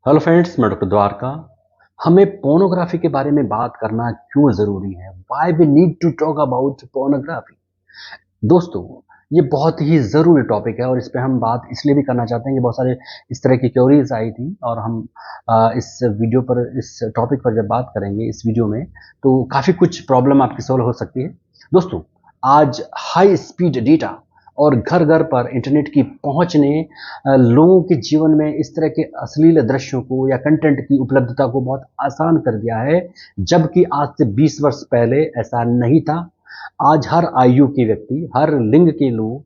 Hello friends, मैं doctor Dwarka. हमें pornography के बारे में बात करना क्यों ज़रूरी है? Why we need to talk about pornography? दोस्तों, ये बहुत ही ज़रूरी टॉपिक है और इस पे हम बात इसलिए भी करना चाहते हैं कि बहुत सारे इस तरह की क्वेरीज़ आई थी और हम इस टॉपिक पर जब बात करेंगे इस वीडियो में, तो काफ़ी कुछ प्रॉब्लम आपकी सॉल्व हो सकती है। दोस्तों, आज हाई स्पीड डेटा और घर-घर पर इंटरनेट की पहुँच ने लोगों के जीवन में इस तरह के अश्लील दृश्यों को या कंटेंट की उपलब्धता को बहुत आसान कर दिया है, जबकि आज से 20 वर्ष पहले ऐसा नहीं था। आज हर आयु के व्यक्ति, हर लिंग के लोग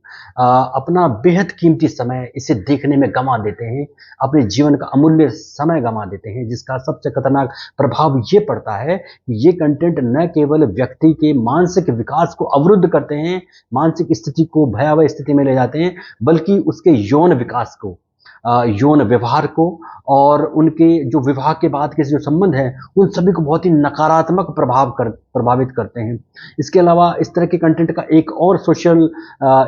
अपना बेहद कीमती समय इसे देखने में गँवा देते हैं, अपने जीवन का अमूल्य समय गँवा देते हैं, जिसका सबसे खतरनाक प्रभाव ये पड़ता है कि ये कंटेंट न केवल व्यक्ति के मानसिक विकास को अवरुद्ध करते हैं, मानसिक स्थिति को भयावह स्थिति में ले जाते हैं, बल्कि उसके यौन विकास को, यौन व्यवहार को और उनके जो विवाह के बाद के जो संबंध हैं, उन सभी को बहुत ही नकारात्मक प्रभावित करते हैं। इसके अलावा इस तरह के कंटेंट का एक और सोशल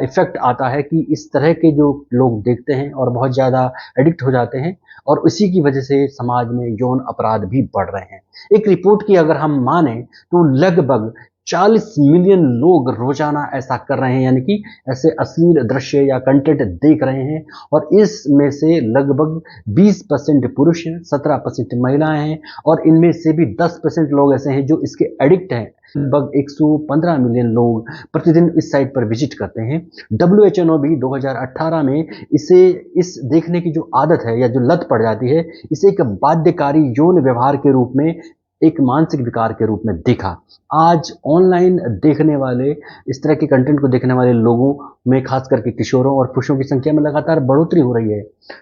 इफ़ेक्ट आता है कि इस तरह के जो लोग देखते हैं और बहुत ज़्यादा एडिक्ट हो जाते हैं और उसी की वजह से समाज में यौन अपराध भी बढ़ रहे हैं। एक रिपोर्ट की अगर हम मानें तो लगभग 40 मिलियन लोग रोज़ाना ऐसा कर रहे हैं, यानी कि ऐसे अश्लील दृश्य या कंटेंट देख रहे हैं और इसमें से लगभग 20% पुरुष हैं, 17% महिलाएं हैं और इनमें से भी 10% लोग ऐसे हैं जो इसके एडिक्ट हैं। लगभग 115 मिलियन लोग प्रतिदिन इस साइट पर विजिट करते हैं। डब्ल्यूएचओ ने भी 2018 में इसे इस देखने की जो आदत है या जो लत पड़ जाती है, इसे एक बाध्यकारी यौन व्यवहार के रूप में, एक मानसिक विकार के रूप में देखा। आज ऑनलाइन देखने वाले, इस तरह के कंटेंट को देखने वाले लोगों में खास करके किशोरों और पुरुषों की संख्या में लगातार बढ़ोतरी हो रही है।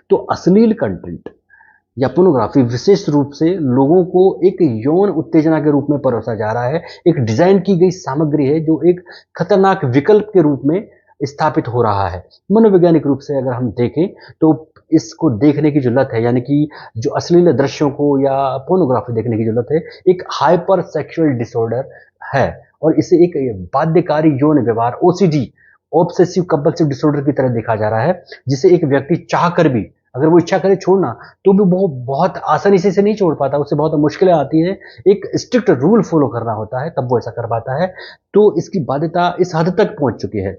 तो अश्लील कंटेंट या पोर्नोग्राफी विशेष रूप से लोगों को एक यौन उत्तेजना के रूप में परोसा जा रहा है, एक डिजाइन की गई सामग्री है जो एक खतरनाक विकल्प के रूप में स्थापित हो रहा है। मनोवैज्ञानिक रूप से अगर हम देखें तो इसको देखने की जो लत है, यानी कि जो अश्लील दृश्यों को या पोर्नोग्राफी देखने की जो लत है, एक हाइपर सेक्सुअल डिसऑर्डर है और इसे एक बाध्यकारी यौन व्यवहार, ओसीडी, ऑब्सेसिव कंपल्सिव डिसऑर्डर की तरह देखा जा रहा है, जिसे एक व्यक्ति चाह कर भी, अगर वो इच्छा करे छोड़ना, तो भी वो बहुत आसानी से इसे नहीं छोड़ पाता, उससे बहुत मुश्किलें आती हैं। एक स्ट्रिक्ट रूल फॉलो करना होता है, तब वो ऐसा कर पाता है। तो इसकी बाध्यता इस हद तक पहुंच चुकी है,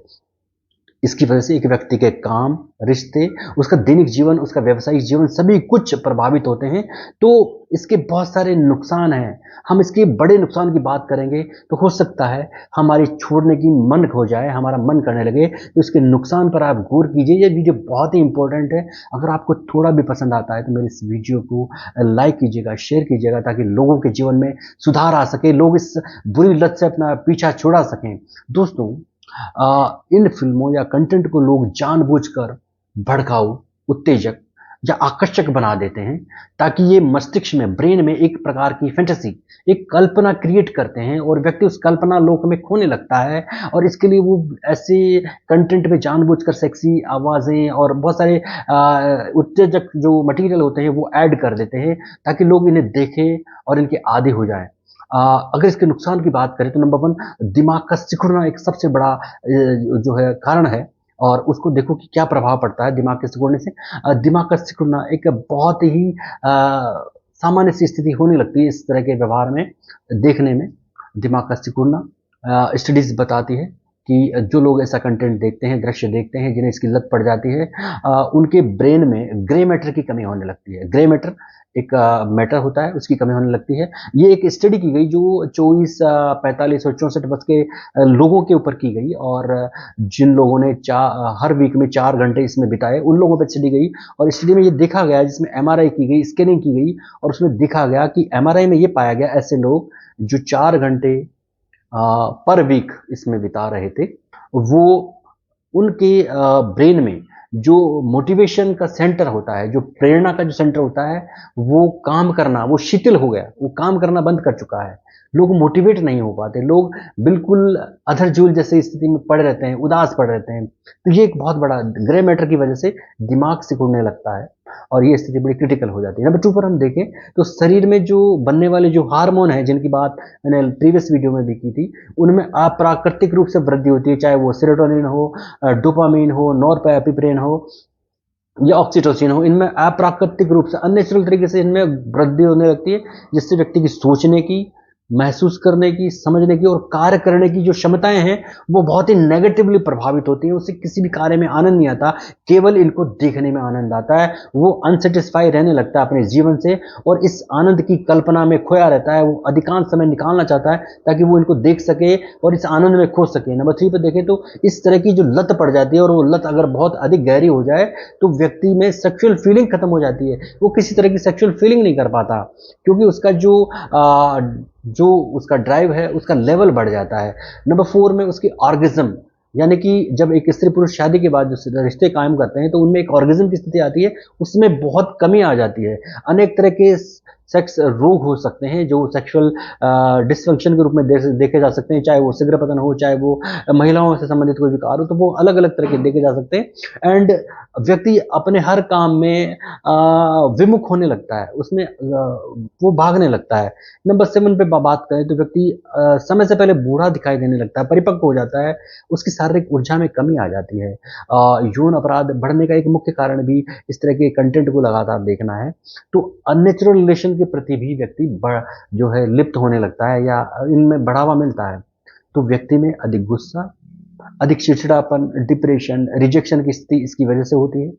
इसकी वजह से एक व्यक्ति के काम, रिश्ते, उसका दैनिक जीवन, उसका व्यावसायिक जीवन सभी कुछ प्रभावित होते हैं। तो इसके बहुत सारे नुकसान हैं। हम इसके बड़े नुकसान की बात करेंगे तो हो सकता है हमारी छोड़ने की मन हो जाए, हमारा मन करने लगे। तो इसके नुकसान पर आप गौर कीजिए। ये वीडियो बहुत ही इंपॉर्टेंट है। अगर आपको थोड़ा भी पसंद आता है तो मेरे इस वीडियो को लाइक कीजिएगा, शेयर कीजिएगा, ताकि लोगों के जीवन में सुधार आ सके, लोग इस बुरी लत से अपना पीछा छुड़ा सकें। दोस्तों, इन फिल्मों या कंटेंट को लोग जानबूझकर भड़काऊ, उत्तेजक या आकर्षक बना देते हैं, ताकि ये मस्तिष्क में, ब्रेन में एक प्रकार की फैंटेसी, एक कल्पना क्रिएट करते हैं और व्यक्ति उस कल्पना लोक में खोने लगता है और इसके लिए वो ऐसे कंटेंट में जानबूझकर सेक्सी आवाज़ें और बहुत सारे उत्तेजक जो मटेरियल होते हैं वो ऐड कर देते हैं, ताकि लोग इन्हें देखें और इनके आदी हो जाएं। अगर इसके नुकसान की बात करें तो नंबर 1, दिमाग का सिकुड़ना एक सबसे बड़ा जो है कारण है और उसको देखो कि क्या प्रभाव पड़ता है दिमाग के सिकुड़ने से। दिमाग का सिकुड़ना एक बहुत ही सामान्य सी स्थिति होने लगती है इस तरह के व्यवहार में, देखने में। दिमाग का सिकुड़ना, स्टडीज़ बताती है कि जो लोग ऐसा कंटेंट देखते हैं, दृश्य देखते हैं, जिन्हें इसकी लत पड़ जाती है, उनके ब्रेन में ग्रे मैटर की कमी होने लगती है। ग्रे मैटर एक मैटर होता है, उसकी कमी होने लगती है। ये एक स्टडी की गई जो 24, 45 और 64 वर्ष के लोगों के ऊपर की गई और जिन लोगों ने हर वीक में 4 घंटे इसमें बिताए, उन लोगों पर स्टडी गई और स्टडी में ये देखा गया, जिसमें एमआरआई की गई, स्कैनिंग की गई और उसमें देखा गया कि एमआरआई में ये पाया गया, ऐसे लोग जो 4 घंटे पर वीक इसमें बिता रहे थे, वो उनके ब्रेन में जो मोटिवेशन का सेंटर होता है, जो प्रेरणा का जो सेंटर होता है, वो काम करना, वो शिथिल हो गया, वो काम करना बंद कर चुका है। लोग मोटिवेट नहीं हो पाते, लोग बिल्कुल अधर-जूल जैसी स्थिति में पड़े रहते हैं, उदास पड़े रहते हैं। तो ये एक बहुत बड़ा ग्रे मैटर की वजह से दिमाग सिकुड़ने लगता है और ये स्थिति बड़ी क्रिटिकल हो जाती है। नंबर 2 पर हम देखें तो शरीर में जो बनने वाले जो हार्मोन हैं, जिनकी बात मैंने प्रीवियस वीडियो में भी की थी, उनमें अप्राकृतिक रूप से वृद्धि होती है, चाहे वो सेरोटोनिन हो, डोपामाइन हो, नॉरपेपिनेफ्रिन हो, या ऑक्सीटोसिन हो, इनमें अप्राकृतिक रूप से अननेचुरल तरीके से इनमें वृद्धि होने लगती है, जिससे व्यक्ति की सोचने की, महसूस करने की, समझने की और कार्य करने की जो क्षमताएं हैं वो बहुत ही नेगेटिवली प्रभावित होती हैं। उसे किसी भी कार्य में आनंद नहीं आता, केवल इनको देखने में आनंद आता है। वो अनसेटिस्फाई रहने लगता है अपने जीवन से और इस आनंद की कल्पना में खोया रहता है। वो अधिकांश समय निकालना चाहता है ताकि वो इनको देख सके और इस आनंद में खो सके। नंबर 3 पे देखें तो इस तरह की जो लत पड़ जाती है और वो लत अगर बहुत अधिक गहरी हो जाए तो व्यक्ति में सेक्सुअल फीलिंग खत्म हो जाती है। वो किसी तरह की सेक्सुअल फीलिंग नहीं कर पाता, क्योंकि उसका जो उसका ड्राइव है उसका लेवल बढ़ जाता है। नंबर 4 में उसकी ऑर्गेज्म, यानी कि जब एक स्त्री पुरुष शादी के बाद जो रिश्ते कायम करते हैं तो उनमें एक ऑर्गेज्म की स्थिति आती है, उसमें बहुत कमी आ जाती है। अनेक तरह के सेक्स रोग हो सकते हैं जो सेक्सुअल डिसफंक्शन के रूप में देखे जा सकते हैं, चाहे वो शीघ्रपतन हो, चाहे वो महिलाओं से संबंधित कोई विकार हो, तो वो अलग अलग तरह के देखे जा सकते हैं। एंड व्यक्ति अपने हर काम में विमुख होने लगता है, उसमें वो भागने लगता है। नंबर 7 पे बात करें तो व्यक्ति समय से पहले बूढ़ा दिखाई देने लगता है, परिपक्व हो जाता है, उसकी शारीरिक ऊर्जा में कमी आ जाती है। यौन अपराध बढ़ने का एक मुख्य कारण भी इस तरह के कंटेंट को लगातार देखना है। तो अननेचुरल रिलेशन के प्रति भी व्यक्ति जो है लिप्त होने लगता है या इनमें बढ़ावा मिलता है। तो व्यक्ति में अधिक गुस्सा, अधिक चिड़चिड़ापन, डिप्रेशन, रिजेक्शन की स्थिति इसकी वजह से होती है।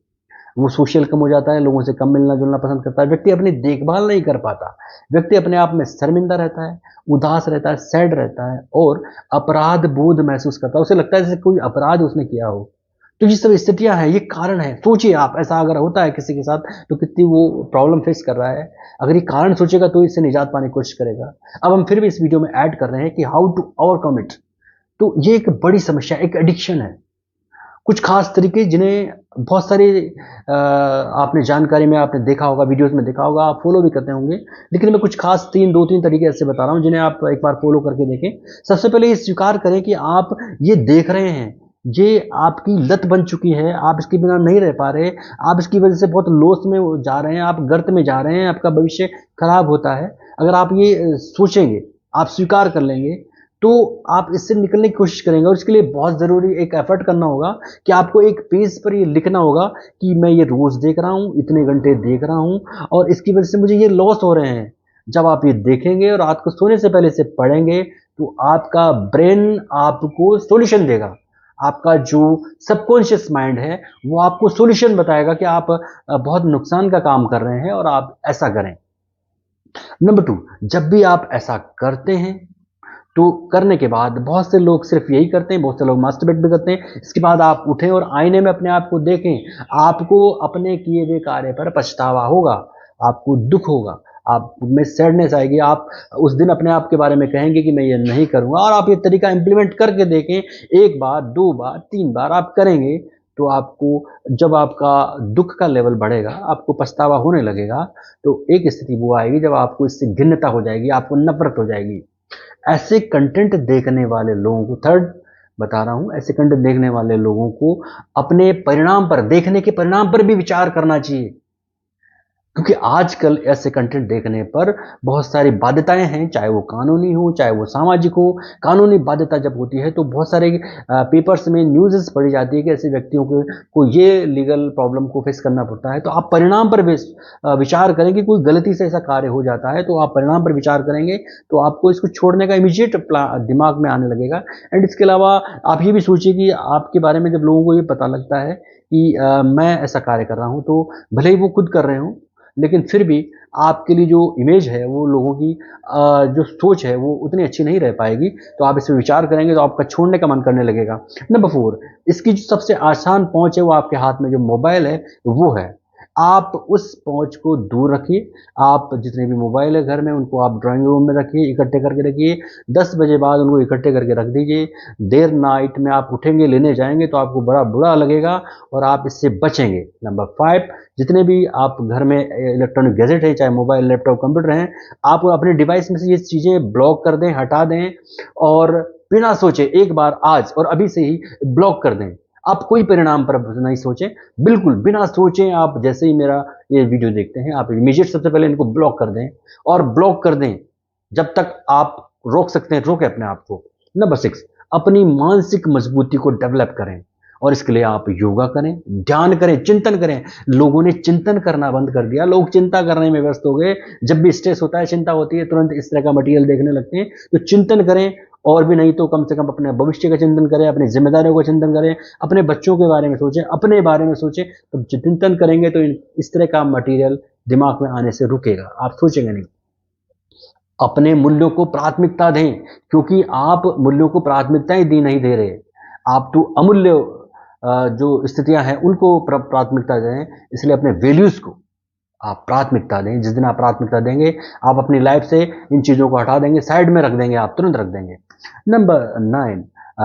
वो सोशल कम हो जाता है, लोगों से कम मिलना-जुलना पसंद करता है, व्यक्ति अपनी देखभाल नहीं कर पाता, व्यक्ति अपने आप में शर्मिंदा रहता है, उदास रहता है, सैड रहता है और अपराध बोध महसूस करता है। उसे लगता है जैसे कोई अपराध उसने किया हो। तो ये सब स्थितियाँ हैं, ये कारण हैं। सोचिए आप, ऐसा अगर होता है किसी के साथ तो कितनी वो प्रॉब्लम फेस कर रहा है। अगर ये कारण सोचेगा तो इससे निजात पाने की कोशिश करेगा। अब हम फिर भी इस वीडियो में ऐड कर रहे हैं कि हाउ टू ओवरकम इट। तो ये एक बड़ी समस्या, एक एडिक्शन है। कुछ खास तरीके जिन्हें बहुत सारे आपने जानकारी में आपने देखा होगा, वीडियोस में देखा होगा, आप फॉलो भी करते होंगे, लेकिन मैं कुछ खास 2-3 तरीके ऐसे बता रहा हूँ जिन्हें आप एक बार फॉलो करके देखें। सबसे पहले ये स्वीकार करें कि आप ये देख रहे हैं, ये आपकी लत बन चुकी है, आप इसके बिना नहीं रह पा रहे, आप इसकी वजह से बहुत लॉस में जा रहे हैं, आप गर्त में जा रहे हैं, आपका भविष्य खराब होता है। अगर आप ये सोचेंगे, आप स्वीकार कर लेंगे, तो आप इससे निकलने की कोशिश करेंगे और इसके लिए बहुत ज़रूरी एक एफर्ट करना होगा कि आपको एक पेज पर ये लिखना होगा कि मैं ये रोज़ देख रहा हूँ, इतने घंटे देख रहा हूँ और इसकी वजह से मुझे ये लॉस हो रहे हैं। जब आप ये देखेंगे और रात को सोने से पहले इसे पढ़ेंगे, तो आपका ब्रेन आपको सॉल्यूशन देगा। आपका जो सबकॉन्शियस माइंड है, वो आपको सॉल्यूशन बताएगा कि आप बहुत नुकसान का काम कर रहे हैं और आप ऐसा करें। नंबर 2, जब भी आप ऐसा करते हैं तो करने के बाद बहुत से लोग सिर्फ यही करते हैं, बहुत से लोग मास्टरबेट भी करते हैं। इसके बाद आप उठें और आईने में अपने आप को देखें। आपको अपने किए हुए कार्य पर पछतावा होगा, आपको दुख होगा, आप में सैडनेस आएगी। आप उस दिन अपने आप के बारे में कहेंगे कि मैं ये नहीं करूँगा और आप ये तरीका इम्प्लीमेंट करके देखें। 1 बार, 2 बार, 3 बार आप करेंगे तो आपको, जब आपका दुख का लेवल बढ़ेगा, आपको पछतावा होने लगेगा, तो एक स्थिति वो आएगी जब आपको इससे घिन्नता हो जाएगी, आपको नफ़रत हो जाएगी। ऐसे कंटेंट देखने वाले लोगों को, थर्ड बता रहा हूँ, ऐसे कंटेंट देखने वाले लोगों को अपने परिणाम पर, देखने के परिणाम पर भी विचार करना चाहिए। क्योंकि आजकल ऐसे कंटेंट देखने पर बहुत सारी बाध्यताएं हैं, चाहे वो कानूनी हो, चाहे वो सामाजिक हो। कानूनी बाध्यता जब होती है तो बहुत सारे पेपर्स में न्यूज़ पढ़ी जाती है कि ऐसे व्यक्तियों को ये लीगल प्रॉब्लम को फेस करना पड़ता है। तो आप परिणाम पर विचार करें कि कोई गलती से ऐसा कार्य हो जाता है तो आप परिणाम पर विचार करेंगे तो आपको इसको छोड़ने का इमीडिएट दिमाग में आने लगेगा। एंड इसके अलावा आप ये भी सोचिए कि आपके बारे में जब लोगों को ये पता लगता है कि मैं ऐसा कार्य कर रहा हूँ, तो भले ही वो खुद कर रहे हों, लेकिन फिर भी आपके लिए जो इमेज है, वो लोगों की जो सोच है वो उतनी अच्छी नहीं रह पाएगी। तो आप इस पे विचार करेंगे तो आपका छोड़ने का मन करने लगेगा। नंबर 4, इसकी जो सबसे आसान पहुँच है वो आपके हाथ में जो मोबाइल है वो है। आप उस पहुँच को दूर रखिए। आप जितने भी मोबाइल है घर में उनको आप ड्राइंग रूम में रखिए, इकट्ठे करके रखिए। 10 बजे बाद उनको इकट्ठे करके रख दीजिए। देर नाइट में आप उठेंगे, लेने जाएँगे तो आपको बड़ा बुरा लगेगा और आप इससे बचेंगे। नंबर 5, जितने भी आप घर में इलेक्ट्रॉनिक गैजेट है, चाहे मोबाइल, लैपटॉप, कंप्यूटर हैं, आप अपने डिवाइस में से ये चीज़ें ब्लॉक कर दें, हटा दें और बिना सोचे एक बार आज और अभी से ही ब्लॉक कर दें। आप कोई परिणाम पर नहीं सोचें, बिल्कुल बिना सोचे आप जैसे ही मेरा ये वीडियो देखते हैं, आप इमीडिएट सबसे पहले इनको ब्लॉक कर दें और ब्लॉक कर दें। जब तक आप रोक सकते हैं, रोकें अपने आप को। नंबर 6, अपनी मानसिक मजबूती को डेवलप करें और इसके लिए आप योगा करें, ध्यान करें, चिंतन करें। लोगों ने चिंतन करना बंद कर दिया, लोग चिंता करने में व्यस्त हो गए। जब भी स्ट्रेस होता है, चिंता होती है, तुरंत इस तरह का मटेरियल देखने लगते हैं। तो चिंतन करें, और भी नहीं तो कम से कम अपने भविष्य का चिंतन करें, अपनी जिम्मेदारियों का चिंतन करें, अपने बच्चों के बारे में सोचें, अपने बारे में सोचें। तो चिंतन करेंगे तो इस तरह का मटेरियल दिमाग में आने से रुकेगा, आप सोचेंगे नहीं। अपने मूल्यों को प्राथमिकता दें, क्योंकि आप मूल्यों को प्राथमिकता ही नहीं दे रहे। आप तो अमूल्य जो स्थितियां हैं उनको प्राथमिकता दें। इसलिए अपने वैल्यूज को आप प्राथमिकता दें। जिस दिन आप प्राथमिकता देंगे, आप अपनी लाइफ से इन चीज़ों को हटा देंगे, साइड में रख देंगे, आप तुरंत रख देंगे। नंबर 9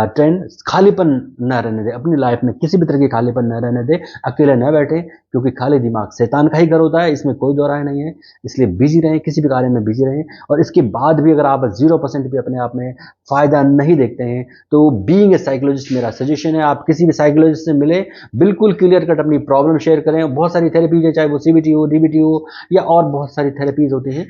10 खालीपन न रहने दें। अपनी लाइफ में किसी भी तरह की खालीपन न रहने दें। अकेले न बैठे, क्योंकि खाली दिमाग शैतान का ही घर होता है, इसमें कोई दो राय नहीं है। इसलिए बिजी रहें, किसी भी कार्य में बिजी रहें। और इसके बाद भी अगर आप 0% भी अपने आप में फ़ायदा नहीं देखते हैं, तो बीइंग ए साइकोलॉजिस्ट मेरा सजेशन है, आप किसी भी साइकोलॉजिस्ट से मिलें, बिल्कुल क्लियर कट अपनी प्रॉब्लम शेयर करें। बहुत सारी थेरेपीज है, चाहे वो सीबीटी हो, डीबीटी हो, या और बहुत सारी थेरेपीज होती हैं।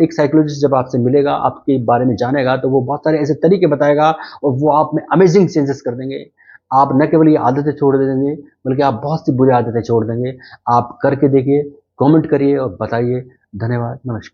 एक साइकोलॉजिस्ट जब आपसे मिलेगा, आपके बारे में जानेगा, तो वो बहुत सारे ऐसे तरीके बताएगा और वो आप में अमेजिंग चेंजेस कर देंगे। आप न केवल ये आदतें छोड़ देंगे, बल्कि आप बहुत सी बुरी आदतें छोड़ देंगे। आप करके देखिए, कमेंट करिए और बताइए। धन्यवाद, नमस्कार।